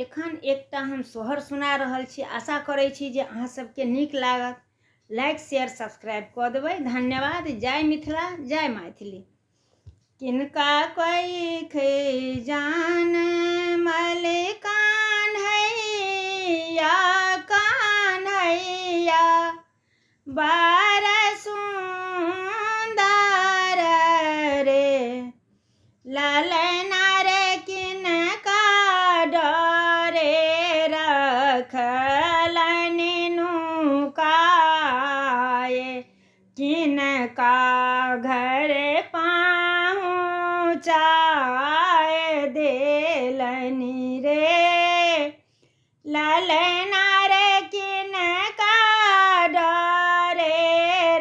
एखन एकटा हम सोहर सुना रहल छी। आशा करै छी जे अहाँ सबके नीक लागत। लाइक शेयर सब्सक्राइब कऽ देबै। धन्यवाद। जय मिथिला, जय मैथिली। किनका कोई खे जान मल कान्हैया कान्हैया बार सुंदर रे ललना रे किनका डरे रखलनि नुकाए किनका घर पहुँचाए देलनि रे ललना रे किनका डरे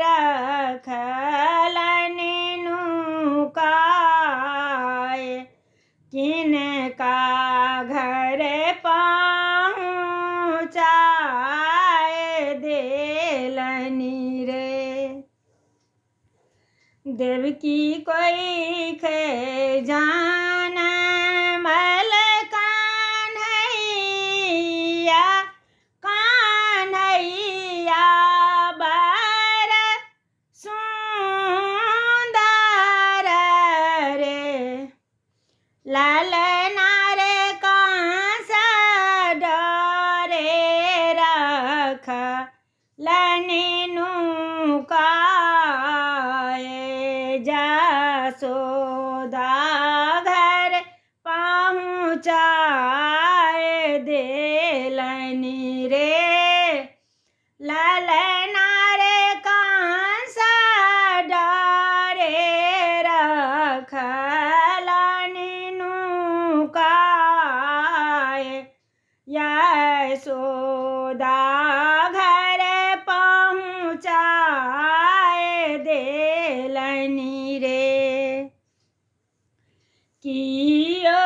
रखलनि नुकाए किनका घर पहुँचाए देलनि रे। देवकी कोई खे जान मल कान्हैया कान्हैया बार सुंदर रे ललना रे कांस डरे रखलनि नुकाए जसोदा घर पहुँचाए देलनि रे ललना रे कांस डरे रखलनि नुकाए यशोदा घर पहुँचाए देलनि रे। कियो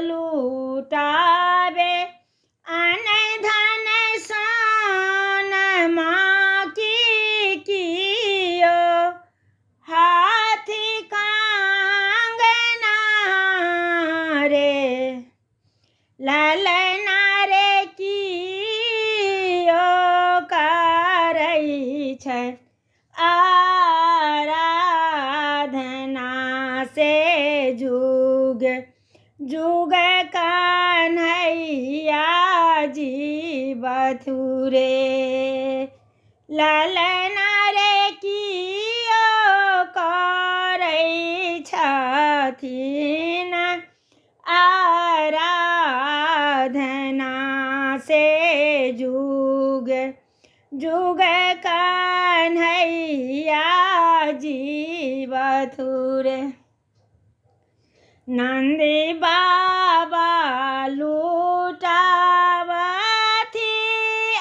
लूटावे अन धन सोनमा की कियो हाथी कांगना रे ललना रे कियो करै छै आराधना से जुग जुग कन्हैया जीवथु रे ललना रे कियो करै छथिन आराधना से जुग जुग कन्हैया जीवथु रे। नंदी बाबा लूटावथि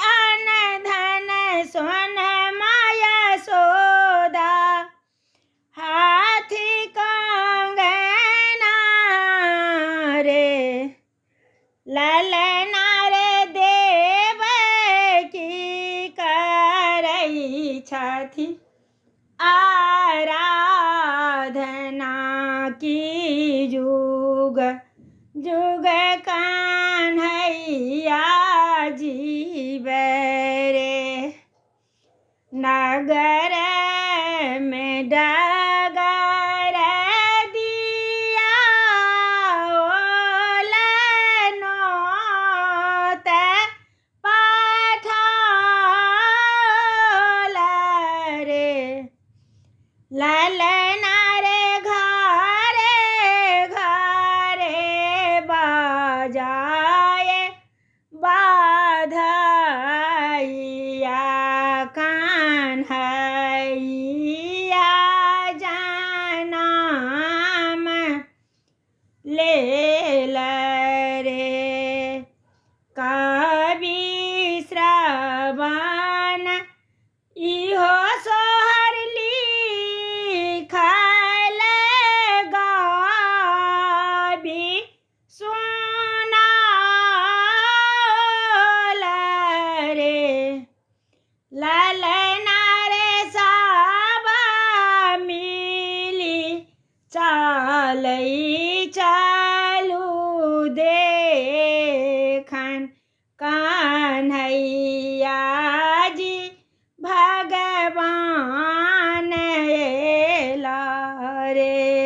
अन धन सोनमा यशोदा हाथी कांगना रे ललना रे देवकी करै छथि आराधना की जुग जुग कन्हैया जीवै रे। नगर में डगर दिया ओलनोत पठाओल रे ललना रे घरे घरे बजाए बाधैया कान्हैया जनम लेल रे कवि श्रवण इहो सोहर लिखल गाबी सुना हरे